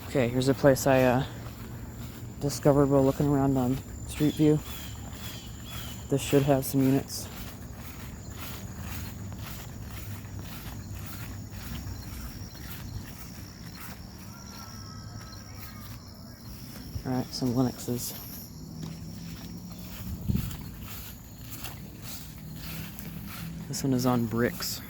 Okay, here's a place I discovered while looking around on Street View. This should have some units. Alright, some Lennoxes. This one is on bricks.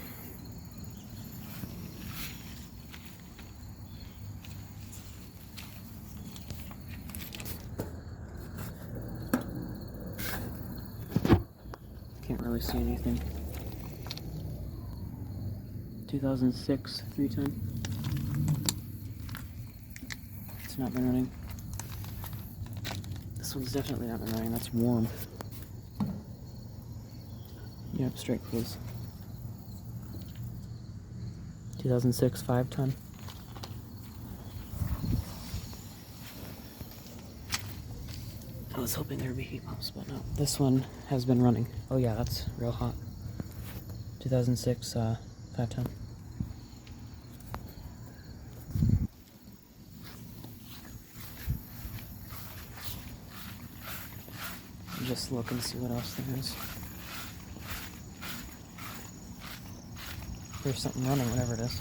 Can't really see anything. 2006 310. It's not been running. This one's definitely not been running. That's warm. Yep, straight close. 2006 5-ton. I was hoping there would be heat pumps, but no. This one has been running. Oh yeah, that's real hot. 2006 5-ton. Just look and see what else there is. There's something running, whatever it is.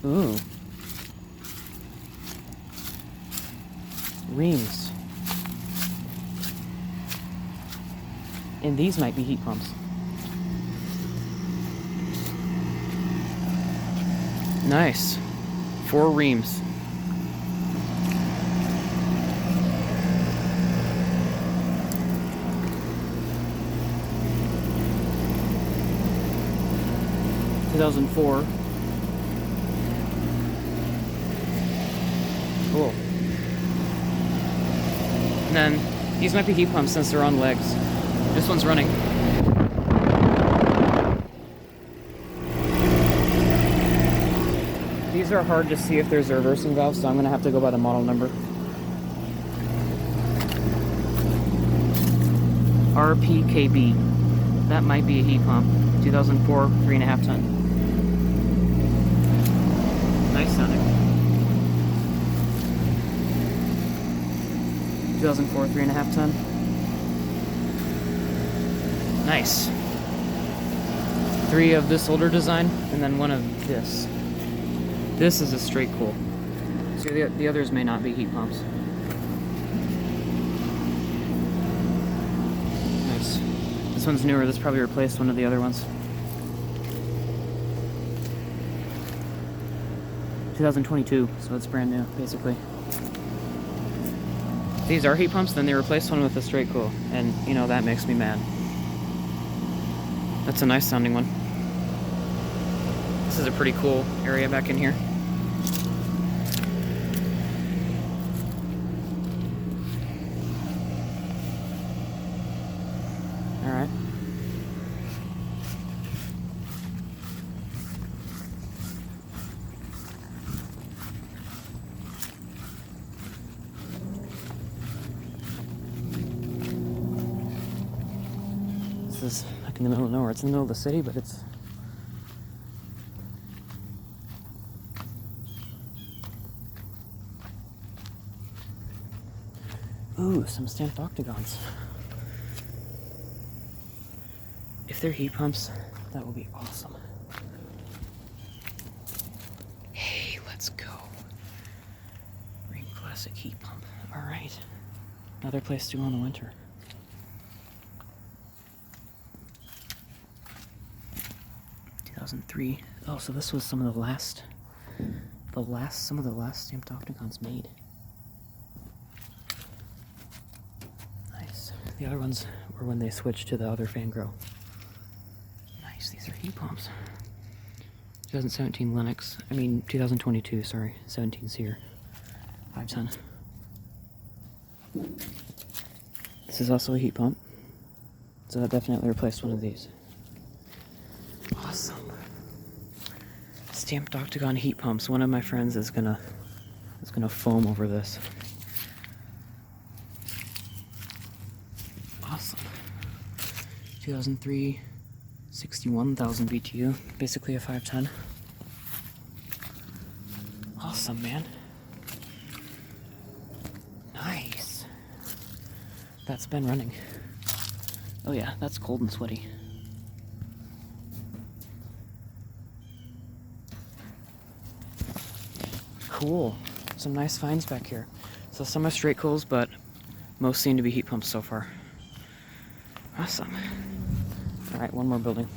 Ooh. Rheems. And these might be heat pumps. Nice. 4 Rheems. Two 2004. Cool. And then these might be heat pumps since they're on legs. This one's running. These are hard to see if there's a reversing valve, so I'm gonna have to go by the model number. RPKB. That might be a heat pump. 2004, 3.5 ton. Nice sounding. 2004, 3.5 ton. Nice. 3 of this older design, and then 1 of this. This is a straight cool. So the others may not be heat pumps. Nice. This one's newer. This probably replaced one of the other ones. 2022, so it's brand new, basically. If these are heat pumps, then they replaced one with a straight cool, and you know, that makes me mad. That's a nice sounding one. This is a pretty cool area back in here. Alright. This is like in the middle of nowhere. It's in the middle of the city, but it's... Ooh, some stamped octagons. If they're heat pumps, that will be awesome. Hey, let's go. Rheem Classic heat pump. Alright. Another place to go in the winter. '03. Oh, so this was some of the last stamped octagons made. Nice. The other ones were when they switched to the other fan grill. Nice, these are heat pumps. 2017 Lennox, 2022, sorry, 17 Sear, 5-ton. This is also a heat pump, so that definitely replaced one of these. Awesome. Stamped octagon heat pumps. One of my friends is gonna foam over this. Awesome. 2003 61,000 BTU, basically a 510. Awesome, man. Nice. That's been running. Oh yeah, that's cold and sweaty. Cool. Some nice finds back here. So some are straight cools, but most seem to be heat pumps so far. Awesome. Alright, one more building.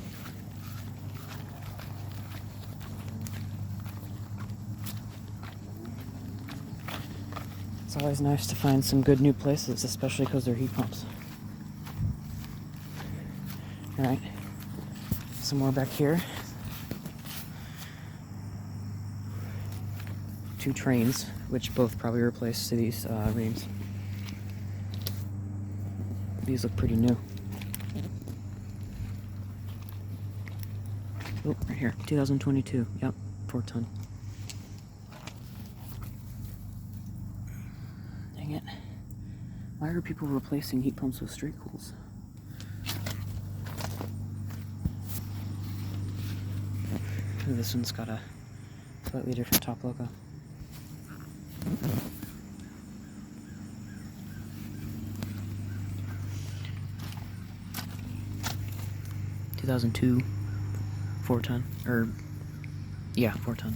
It's always nice to find some good new places, especially because they're heat pumps. Alright, some more back here. 2 Tranes, which both probably replaced these Rheems. These look pretty new. Oh, right here, 2022. Yep, 4-ton. Dang it. Why are people replacing heat pumps with straight cools? This one's got a slightly different top logo. (2002) 4-ton, or yeah, 4-ton.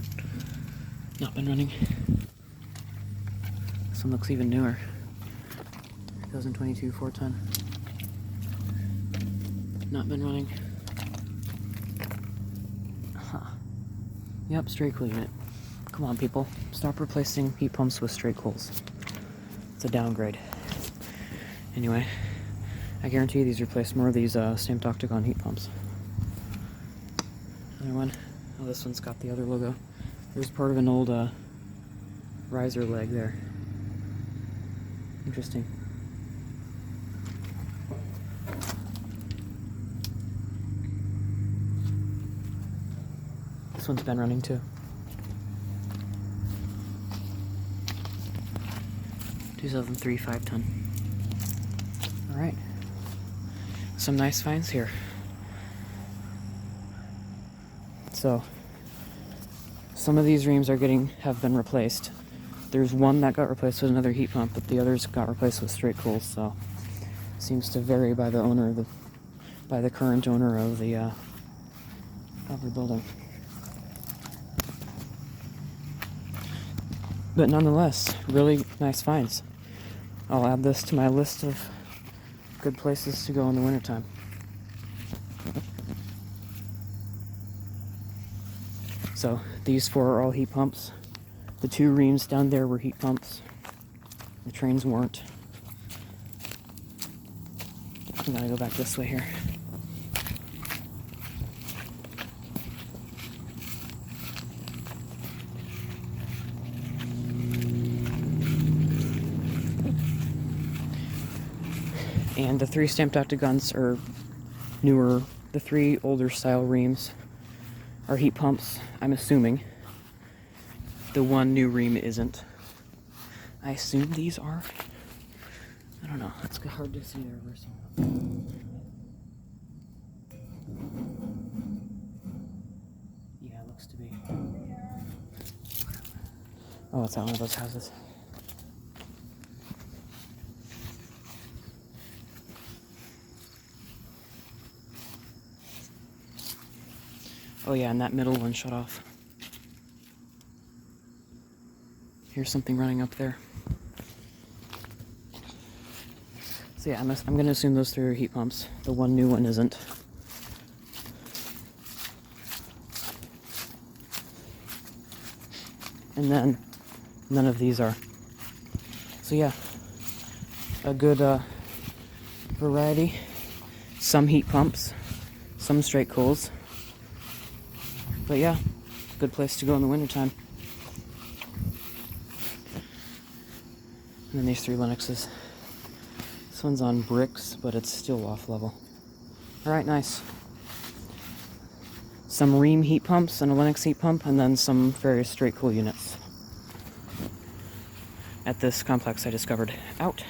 Not been running. This one looks even newer. 2022 4-ton. Not been running. Huh. Yep, straight cool unit. Come on, people. Stop replacing heat pumps with straight cools. It's a downgrade. Anyway, I guarantee you these replace more of these stamped octagon heat pumps. Another one. Oh, this one's got the other logo. There's part of an old riser leg there. Interesting. This one's been running too. 2003 5-ton. Alright. Some nice finds here. So, some of these Rheems have been replaced. There's one that got replaced with another heat pump, but the others got replaced with straight cools, so seems to vary by the owner, by the current owner of the building. But nonetheless, really nice finds. I'll add this to my list of good places to go in the wintertime. So, these 4 are all heat pumps. The 2 Rheems down there were heat pumps. The Tranes weren't. I gotta go back this way here. And the 3 stamped octagons are newer. The 3 older style Rheems are heat pumps, I'm assuming. The 1 new Rheem isn't. I assume these are. I don't know. It's hard to see there versus. Yeah, it looks to be. Oh, it's at one of those houses. Oh yeah, and that middle one shut off. Here's something running up there. So yeah, I'm gonna assume those 3 are heat pumps. The 1 new one isn't. And then none of these are. So yeah, a good variety. Some heat pumps, some straight cools. But yeah, good place to go in the wintertime. And then these 3 Lennoxes. This one's on bricks, but it's still off level. Alright, nice. Some Rheem heat pumps and a Lennox heat pump, and then some various straight cool units at this complex I discovered. Out.